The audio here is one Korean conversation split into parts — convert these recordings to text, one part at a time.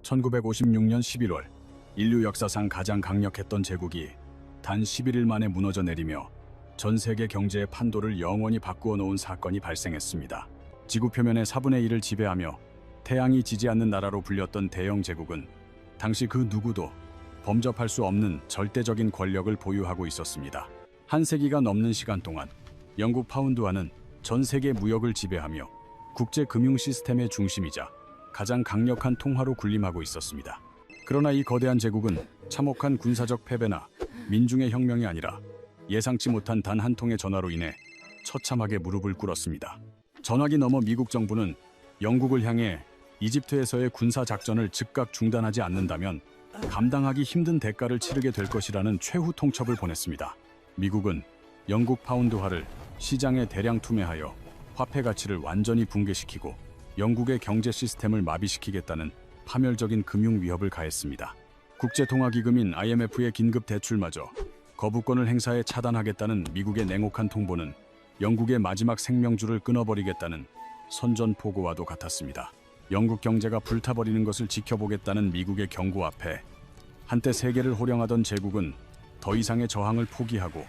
1956년 11월 인류 역사상 가장 강력했던 제국이 단 11일 만에 무너져 내리며 전 세계 경제의 판도를 영원히 바꾸어 놓은 사건이 발생했습니다. 지구 표면의 4분의 1을 지배하며 태양이 지지 않는 나라로 불렸던 대영 제국은 당시 그 누구도 범접할 수 없는 절대적인 권력을 보유하고 있었습니다. 한 세기가 넘는 시간 동안 영국 파운드화는 전 세계 무역을 지배하며 국제 금융 시스템의 중심이자 가장 강력한 통화로 군림하고 있었습니다. 그러나 이 거대한 제국은 참혹한 군사적 패배나 민중의 혁명이 아니라 예상치 못한 단 한 통의 전화로 인해 처참하게 무릎을 꿇었습니다. 전화기 너머 미국 정부는 영국을 향해 이집트에서의 군사 작전을 즉각 중단하지 않는다면 감당하기 힘든 대가를 치르게 될 것이라는 최후 통첩을 보냈습니다. 미국은 영국 파운드화를 시장에 대량 투매하여 화폐 가치를 완전히 붕괴시키고 영국의 경제 시스템을 마비시키겠다는 파멸적인 금융 위협을 가했습니다. 국제통화기금인 IMF의 긴급 대출마저 거부권을 행사해 차단하겠다는 미국의 냉혹한 통보는 영국의 마지막 생명줄을 끊어버리겠다는 선전포고와도 같았습니다. 영국 경제가 불타버리는 것을 지켜보겠다는 미국의 경고 앞에 한때 세계를 호령하던 제국은 더 이상의 저항을 포기하고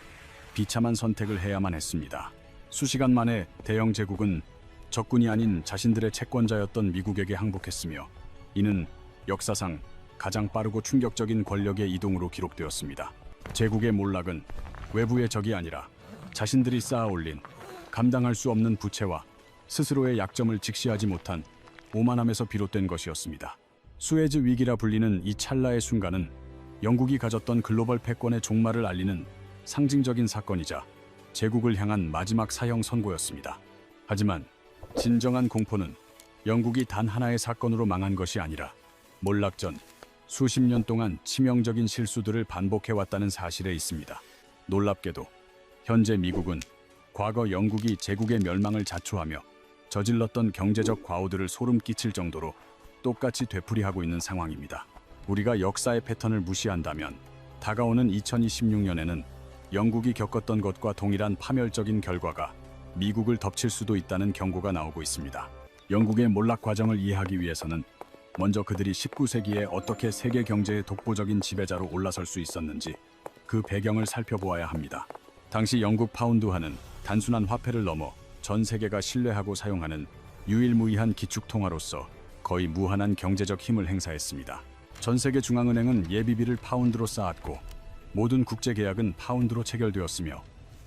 비참한 선택을 해야만 했습니다. 수시간 만에 대영 제국은 적군이 아닌 자신들의 채권자였던 미국에게 항복했으며 이는 역사상 가장 빠르고 충격적인 권력의 이동으로 기록되었습니다. 제국의 몰락은 외부의 적이 아니라 자신들이 쌓아올린 감당할 수 없는 부채와 스스로의 약점을 직시하지 못한 오만함에서 비롯된 것이었습니다. 수에즈 위기라 불리는 이 찰나의 순간은 영국이 가졌던 글로벌 패권의 종말을 알리는 상징적인 사건이자 제국을 향한 마지막 사형 선고였습니다. 하지만 진정한 공포는 영국이 단 하나의 사건으로 망한 것이 아니라 몰락 전 수십 년 동안 치명적인 실수들을 반복해왔다는 사실에 있습니다. 놀랍게도 현재 미국은 과거 영국이 제국의 멸망을 자초하며 저질렀던 경제적 과오들을 소름 끼칠 정도로 똑같이 되풀이하고 있는 상황입니다. 우리가 역사의 패턴을 무시한다면 다가오는 2026년에는 영국이 겪었던 것과 동일한 파멸적인 결과가 미국을 덮칠 수도 있다는 경고가 나오고 있습니다. 영국의 몰락 과정을 이해하기 위해서는 먼저 그들이 19세기에 어떻게 세계 경제의 독보적인 지배자로 올라설 수 있었는지 그 배경을 살펴보아야 합니다. 당시 영국 파운드화는 단순한 화폐를 넘어 전 세계가 신뢰하고 사용하는 유일무이한 기축통화로서 거의 무한한 경제적 힘을 행사했습니다. 전 세계 중앙은행은 예비비를 파운드로 쌓았고 모든 국제계약은 파운드로 체결되었으며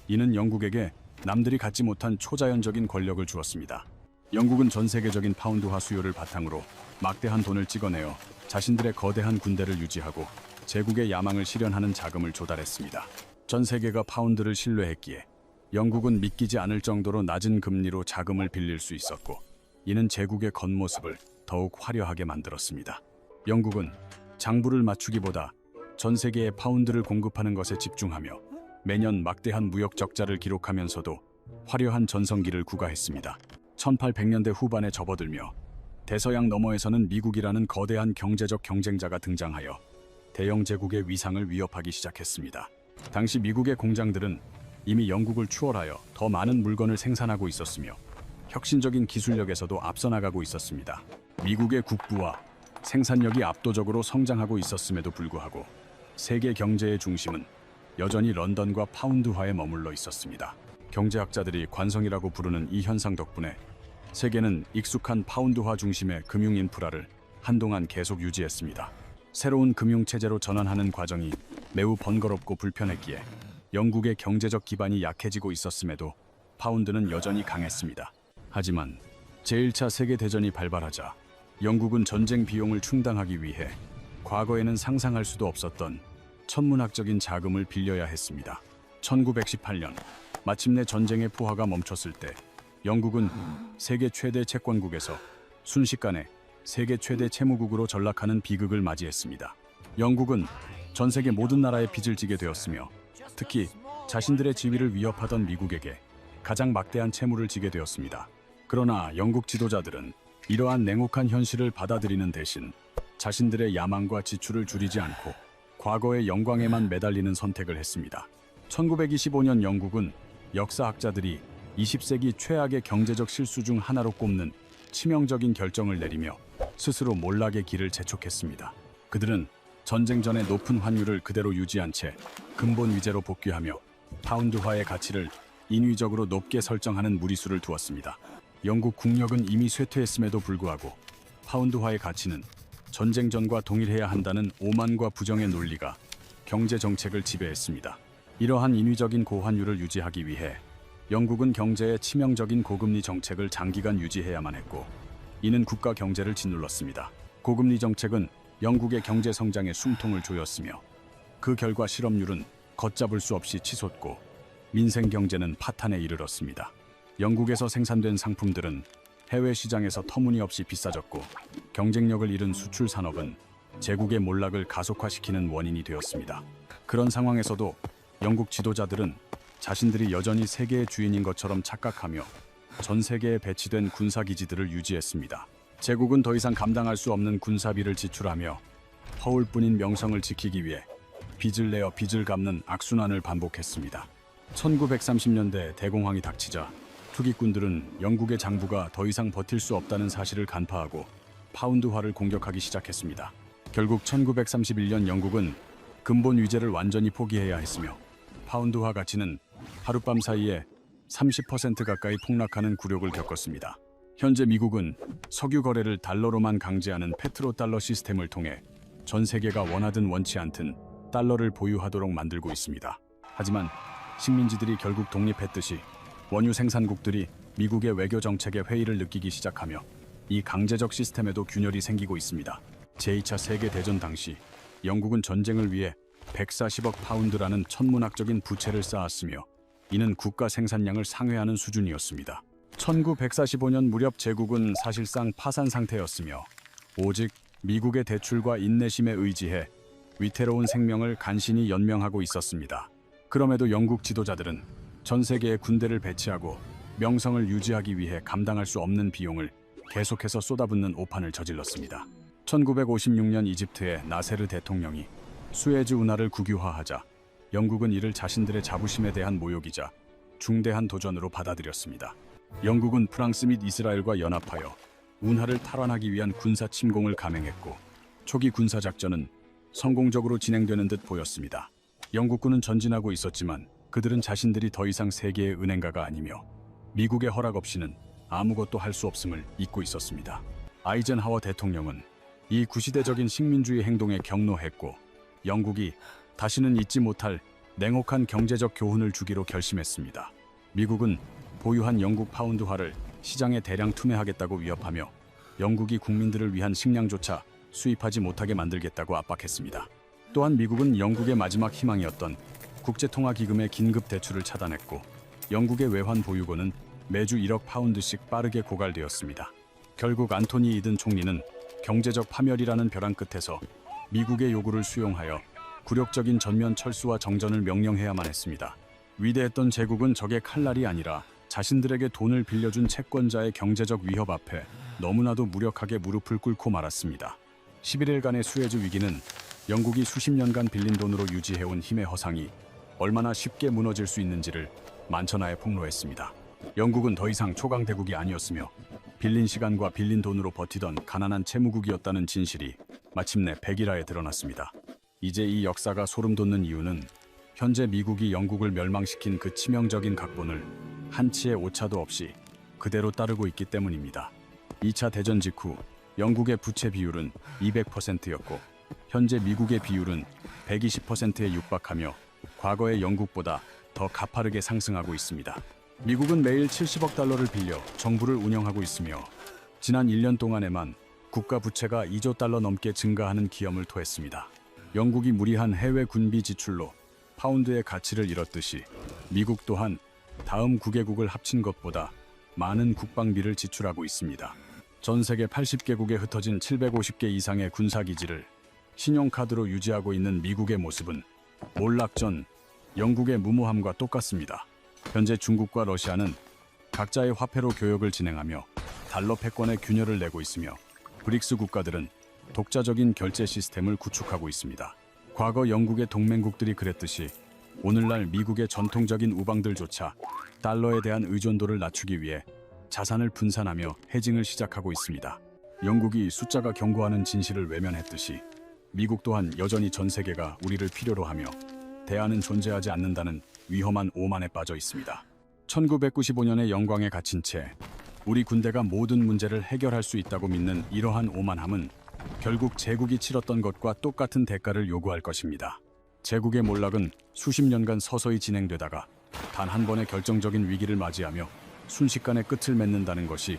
이는 영국에게 남들이 갖지 못한 초자연적인 권력을 주었습니다. 영국은 전 세계적인 파운드화 수요를 바탕으로 막대한 돈을 찍어내어 자신들의 거대한 군대를 유지하고 제국의 야망을 실현하는 자금을 조달했습니다. 전 세계가 파운드를 신뢰했기에 영국은 믿기지 않을 정도로 낮은 금리로 자금을 빌릴 수 있었고 이는 제국의 겉모습을 더욱 화려하게 만들었습니다. 영국은 장부를 맞추기보다 전 세계에 파운드를 공급하는 것에 집중하며 매년 막대한 무역 적자를 기록하면서도 화려한 전성기를 구가했습니다. 1800년대 후반에 접어들며 대서양 너머에서는 미국이라는 거대한 경제적 경쟁자가 등장하여 대영 제국의 위상을 위협하기 시작했습니다. 당시 미국의 공장들은 이미 영국을 추월하여 더 많은 물건을 생산하고 있었으며 혁신적인 기술력에서도 앞서 나가고 있었습니다. 미국의 국부와 생산력이 압도적으로 성장하고 있었음에도 불구하고 세계 경제의 중심은 여전히 런던과 파운드화에 머물러 있었습니다. 경제학자들이 관성이라고 부르는 이 현상 덕분에 세계는 익숙한 파운드화 중심의 금융 인프라를 한동안 계속 유지했습니다. 새로운 금융체제로 전환하는 과정이 매우 번거롭고 불편했기에 영국의 경제적 기반이 약해지고 있었음에도 파운드는 여전히 강했습니다. 하지만 제1차 세계대전이 발발하자 영국은 전쟁 비용을 충당하기 위해 과거에는 상상할 수도 없었던 천문학적인 자금을 빌려야 했습니다. 1918년 마침내 전쟁의 포화가 멈췄을 때 영국은 세계 최대 채권국에서 순식간에 세계 최대 채무국으로 전락하는 비극을 맞이했습니다. 영국은 전 세계 모든 나라에 빚을 지게 되었으며 특히 자신들의 지위를 위협하던 미국에게 가장 막대한 채무를 지게 되었습니다. 그러나 영국 지도자들은 이러한 냉혹한 현실을 받아들이는 대신 자신들의 야망과 지출을 줄이지 않고 과거의 영광에만 매달리는 선택을 했습니다. 1925년 영국은 역사학자들이 20세기 최악의 경제적 실수 중 하나로 꼽는 치명적인 결정을 내리며 스스로 몰락의 길을 재촉했습니다. 그들은 전쟁 전의 높은 환율을 그대로 유지한 채 근본 위제로 복귀하며 파운드화의 가치를 인위적으로 높게 설정하는 무리수를 두었습니다. 영국 국력은 이미 쇠퇴했음에도 불구하고 파운드화의 가치는 전쟁 전과 동일해야 한다는 오만과 부정의 논리가 경제 정책을 지배했습니다. 이러한 인위적인 고환율을 유지하기 위해 영국은 경제에 치명적인 고금리 정책을 장기간 유지해야만 했고, 이는 국가 경제를 짓눌렀습니다. 고금리 정책은 영국의 경제 성장에 숨통을 조였으며 그 결과 실업률은 걷잡을 수 없이 치솟고 민생 경제는 파탄에 이르렀습니다. 영국에서 생산된 상품들은 해외 시장에서 터무니없이 비싸졌고, 경쟁력을 잃은 수출 산업은 제국의 몰락을 가속화시키는 원인이 되었습니다. 그런 상황에서도 영국 지도자들은 자신들이 여전히 세계의 주인인 것처럼 착각하며 전 세계에 배치된 군사기지들을 유지했습니다. 제국은 더 이상 감당할 수 없는 군사비를 지출하며 허울뿐인 명성을 지키기 위해 빚을 내어 빚을 갚는 악순환을 반복했습니다. 1930년대 대공황이 닥치자 투기꾼들은 영국의 장부가 더 이상 버틸 수 없다는 사실을 간파하고 파운드화를 공격하기 시작했습니다. 결국 1931년 영국은 근본 위제를 완전히 포기해야 했으며 파운드화 가치는 하룻밤 사이에 30% 가까이 폭락하는 굴욕을 겪었습니다. 현재 미국은 석유 거래를 달러로만 강제하는 페트로달러 시스템을 통해 전 세계가 원하든 원치 않든 달러를 보유하도록 만들고 있습니다. 하지만 식민지들이 결국 독립했듯이 원유 생산국들이 미국의 외교 정책에 회의를 느끼기 시작하며 이 강제적 시스템에도 균열이 생기고 있습니다. 제2차 세계대전 당시 영국은 전쟁을 위해 140억 파운드라는 천문학적인 부채를 쌓았으며 이는 국가 생산량을 상회하는 수준이었습니다. 1945년 무렵 제국은 사실상 파산 상태였으며 오직 미국의 대출과 인내심에 의지해 위태로운 생명을 간신히 연명하고 있었습니다. 그럼에도 영국 지도자들은 전 세계에 군대를 배치하고 명성을 유지하기 위해 감당할 수 없는 비용을 계속해서 쏟아붓는 오판을 저질렀습니다. 1956년 이집트의 나세르 대통령이 수에즈 운하를 국유화하자 영국은 이를 자신들의 자부심에 대한 모욕이자 중대한 도전으로 받아들였습니다. 영국은 프랑스 및 이스라엘과 연합하여 운하를 탈환하기 위한 군사 침공을 감행했고 초기 군사작전은 성공적으로 진행되는 듯 보였습니다. 영국군은 전진하고 있었지만 그들은 자신들이 더 이상 세계의 은행가가 아니며 미국의 허락 없이는 아무것도 할 수 없음을 잊고 있었습니다. 아이젠하워 대통령은 이 구시대적인 식민주의 행동에 경로했고 영국이 다시는 잊지 못할 냉혹한 경제적 교훈을 주기로 결심했습니다. 미국은 보유한 영국 파운드화를 시장에 대량 투매하겠다고 위협하며 영국이 국민들을 위한 식량조차 수입하지 못하게 만들겠다고 압박했습니다. 또한 미국은 영국의 마지막 희망이었던 국제통화기금의 긴급 대출을 차단했고 영국의 외환 보유고는 매주 1억 파운드씩 빠르게 고갈되었습니다. 결국 안토니 이든 총리는 경제적 파멸이라는 벼랑 끝에서 미국의 요구를 수용하여 굴욕적인 전면 철수와 정전을 명령해야만 했습니다. 위대했던 제국은 적의 칼날이 아니라 자신들에게 돈을 빌려준 채권자의 경제적 위협 앞에 너무나도 무력하게 무릎을 꿇고 말았습니다. 11일간의 수에즈 위기는 영국이 수십 년간 빌린 돈으로 유지해온 힘의 허상이 얼마나 쉽게 무너질 수 있는지를 만천하에 폭로했습니다. 영국은 더 이상 초강대국이 아니었으며 빌린 시간과 빌린 돈으로 버티던 가난한 채무국이었다는 진실이 마침내 백일하에 드러났습니다. 이제 이 역사가 소름돋는 이유는 현재 미국이 영국을 멸망시킨 그 치명적인 각본을 한치의 오차도 없이 그대로 따르고 있기 때문입니다. 2차 대전 직후 영국의 부채 비율은 200%였고 현재 미국의 비율은 120%에 육박하며 과거의 영국보다 더 가파르게 상승하고 있습니다. 미국은 매일 70억 달러를 빌려 정부를 운영하고 있으며 지난 1년 동안에만 국가 부채가 2조 달러 넘게 증가하는 기염을 토했습니다. 영국이 무리한 해외 군비 지출로 파운드의 가치를 잃었듯이 미국 또한 다음 9개국을 합친 것보다 많은 국방비를 지출하고 있습니다. 전 세계 80개국에 흩어진 750개 이상의 군사기지를 신용카드로 유지하고 있는 미국의 모습은 몰락 전 영국의 무모함과 똑같습니다. 현재 중국과 러시아는 각자의 화폐로 교역을 진행하며 달러 패권에 균열을 내고 있으며 브릭스 국가들은 독자적인 결제 시스템을 구축하고 있습니다. 과거 영국의 동맹국들이 그랬듯이 오늘날 미국의 전통적인 우방들조차 달러에 대한 의존도를 낮추기 위해 자산을 분산하며 헤징을 시작하고 있습니다. 영국이 숫자가 경고하는 진실을 외면했듯이 미국 또한 여전히 전 세계가 우리를 필요로 하며 대안은 존재하지 않는다는 위험한 오만에 빠져 있습니다. 1995년의 영광에 갇힌 채 우리 군대가 모든 문제를 해결할 수 있다고 믿는 이러한 오만함은 결국 제국이 치렀던 것과 똑같은 대가를 요구할 것입니다. 제국의 몰락은 수십 년간 서서히 진행되다가 단 한 번의 결정적인 위기를 맞이하며 순식간에 끝을 맺는다는 것이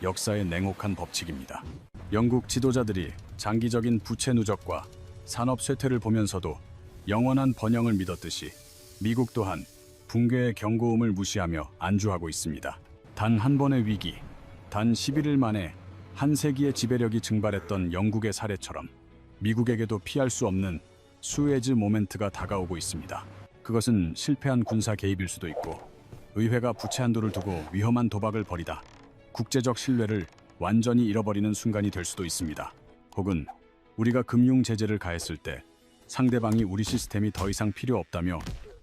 역사의 냉혹한 법칙입니다. 영국 지도자들이 장기적인 부채 누적과 산업 쇠퇴를 보면서도 영원한 번영을 믿었듯이 미국 또한 붕괴의 경고음을 무시하며 안주하고 있습니다. 단 한 번의 위기, 단 11일 만에 한 세기의 지배력이 증발했던 영국의 사례처럼 미국에게도 피할 수 없는 수에즈 모멘트가 다가오고 있습니다. 그것은 실패한 군사 개입일 수도 있고 의회가 부채 한도를 두고 위험한 도박을 벌이다 국제적 신뢰를 완전히 잃어버리는 순간이 될 수도 있습니다. 혹은 우리가 금융 제재를 가했을 때 상대방이 우리 시스템이 더 이상 필요 없다며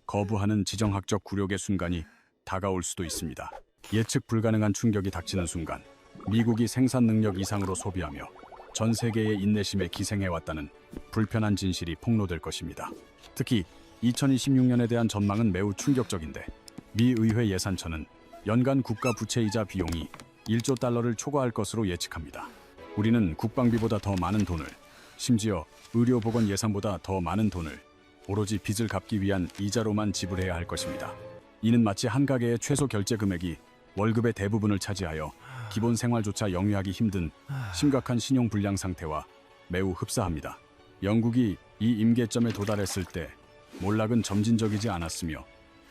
거부하는 지정학적 굴욕의 순간이 다가올 수도 있습니다. 예측 불가능한 충격이 닥치는 순간 미국이 생산 능력 이상으로 소비하며 전 세계의 인내심에 기생해왔다는 불편한 진실이 폭로될 것입니다. 특히 2026년에 대한 전망은 매우 충격적인데 미 의회 예산처는 연간 국가 부채이자 비용이 1조 달러를 초과할 것으로 예측합니다. 우리는 국방비보다 더 많은 돈을, 심지어 의료보건 예산보다 더 많은 돈을 오로지 빚을 갚기 위한 이자로만 지불해야 할 것입니다. 이는 마치 한 가게의 최소 결제 금액이 월급의 대부분을 차지하여 기본 생활조차 영위하기 힘든 심각한 신용 불량 상태와 매우 흡사합니다. 영국이 이 임계점에 도달했을 때 몰락은 점진적이지 않았으며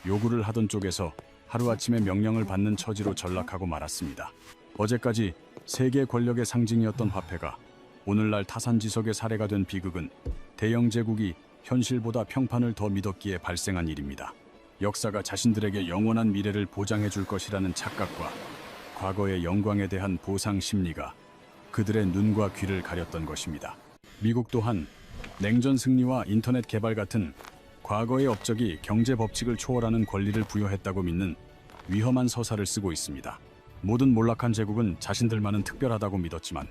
요구를 하던 쪽에서 하루아침에 명령을 받는 처지로 전락하고 말았습니다. 어제까지 세계 권력의 상징이었던 화폐가 오늘날 타산지석의 사례가 된 비극은 대영 제국이 현실보다 평판을 더 믿었기에 발생한 일입니다. 역사가 자신들에게 영원한 미래를 보장해 줄 것이라는 착각과 과거의 영광에 대한 보상 심리가 그들의 눈과 귀를 가렸던 것입니다. 미국 또한 냉전 승리와 인터넷 개발 같은 과거의 업적이 경제 법칙을 초월하는 권리를 부여했다고 믿는 위험한 서사를 쓰고 있습니다. 모든 몰락한 제국은 자신들만은 특별하다고 믿었지만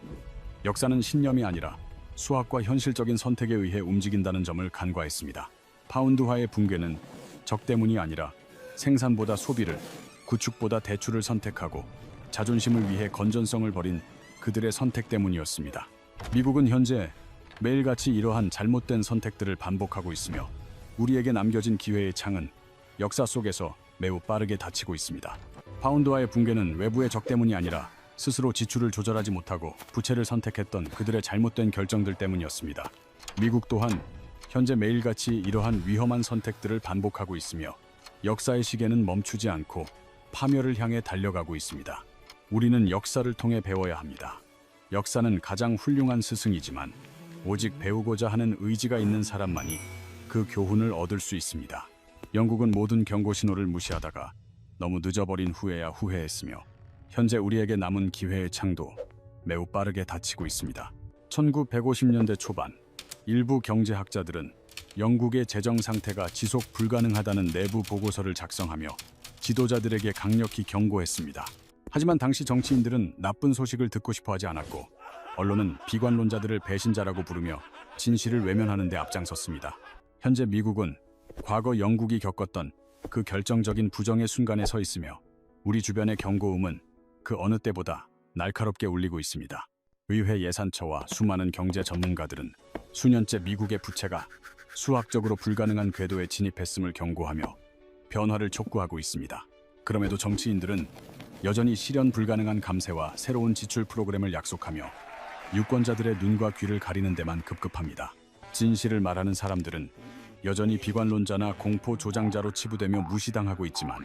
역사는 신념이 아니라 수학과 현실적인 선택에 의해 움직인다는 점을 간과했습니다. 파운드화의 붕괴는 적 때문이 아니라 생산보다 소비를, 구축보다 대출을 선택하고 자존심을 위해 건전성을 버린 그들의 선택 때문이었습니다. 미국은 현재 매일같이 이러한 잘못된 선택들을 반복하고 있으며 우리에게 남겨진 기회의 창은 역사 속에서 매우 빠르게 닫히고 있습니다. 파운드화의 붕괴는 외부의 적 때문이 아니라 스스로 지출을 조절하지 못하고 부채를 선택했던 그들의 잘못된 결정들 때문이었습니다. 미국 또한 현재 매일같이 이러한 위험한 선택들을 반복하고 있으며 역사의 시계는 멈추지 않고 파멸을 향해 달려가고 있습니다. 우리는 역사를 통해 배워야 합니다. 역사는 가장 훌륭한 스승이지만 오직 배우고자 하는 의지가 있는 사람만이 그 교훈을 얻을 수 있습니다. 영국은 모든 경고 신호를 무시하다가 너무 늦어버린 후에야 후회했으며 현재 우리에게 남은 기회의 창도 매우 빠르게 닫히고 있습니다. 1950년대 초반 일부 경제학자들은 영국의 재정 상태가 지속 불가능하다는 내부 보고서를 작성하며 지도자들에게 강력히 경고했습니다. 하지만 당시 정치인들은 나쁜 소식을 듣고 싶어 하지 않았고 언론은 비관론자들을 배신자라고 부르며 진실을 외면하는 데 앞장섰습니다. 현재 미국은 과거 영국이 겪었던 그 결정적인 부정의 순간에 서 있으며 우리 주변의 경고음은 그 어느 때보다 날카롭게 울리고 있습니다. 의회 예산처와 수많은 경제 전문가들은 수년째 미국의 부채가 수학적으로 불가능한 궤도에 진입했음을 경고하며 변화를 촉구하고 있습니다. 그럼에도 정치인들은 여전히 실현 불가능한 감세와 새로운 지출 프로그램을 약속하며 유권자들의 눈과 귀를 가리는 데만 급급합니다. 진실을 말하는 사람들은 여전히 비관론자나 공포 조장자로 치부되며 무시당하고 있지만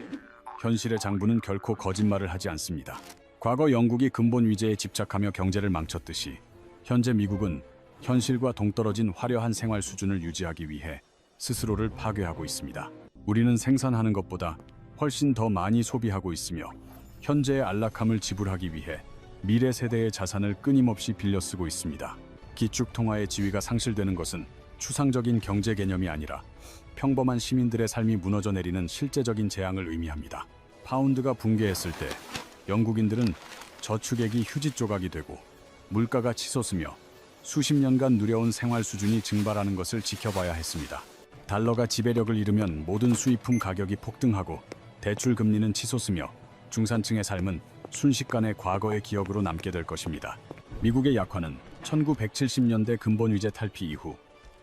현실의 장부는 결코 거짓말을 하지 않습니다. 과거 영국이 근본 위제에 집착하며 경제를 망쳤듯이 현재 미국은 현실과 동떨어진 화려한 생활 수준을 유지하기 위해 스스로를 파괴하고 있습니다. 우리는 생산하는 것보다 훨씬 더 많이 소비하고 있으며 현재의 안락함을 지불하기 위해 미래 세대의 자산을 끊임없이 빌려 쓰고 있습니다. 기축 통화의 지위가 상실되는 것은 추상적인 경제 개념이 아니라 평범한 시민들의 삶이 무너져 내리는 실제적인 재앙을 의미합니다. 파운드가 붕괴했을 때 영국인들은 저축액이 휴지 조각이 되고 물가가 치솟으며 수십 년간 누려온 생활 수준이 증발하는 것을 지켜봐야 했습니다. 달러가 지배력을 잃으면 모든 수입품 가격이 폭등하고 대출 금리는 치솟으며 중산층의 삶은 순식간에 과거의 기억으로 남게 될 것입니다. 미국의 약화는 1970년대 근본 위제 탈피 이후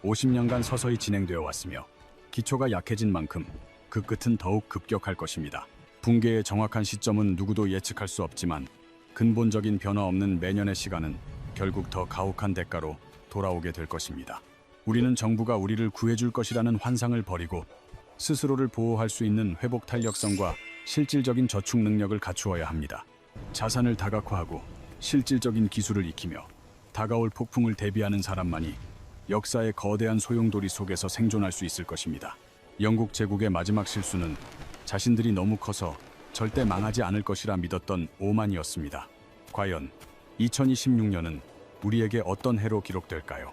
50년간 서서히 진행되어 왔으며 기초가 약해진 만큼 그 끝은 더욱 급격할 것입니다. 붕괴의 정확한 시점은 누구도 예측할 수 없지만 근본적인 변화 없는 매년의 시간은 결국 더 가혹한 대가로 돌아오게 될 것입니다. 우리는 정부가 우리를 구해줄 것이라는 환상을 버리고 스스로를 보호할 수 있는 회복 탄력성과 실질적인 저축 능력을 갖추어야 합니다. 자산을 다각화하고 실질적인 기술을 익히며 다가올 폭풍을 대비하는 사람만이 역사의 거대한 소용돌이 속에서 생존할 수 있을 것입니다. 영국 제국의 마지막 실수는 자신들이 너무 커서 절대 망하지 않을 것이라 믿었던 오만이었습니다. 과연 2026년은 우리에게 어떤 해로 기록될까요?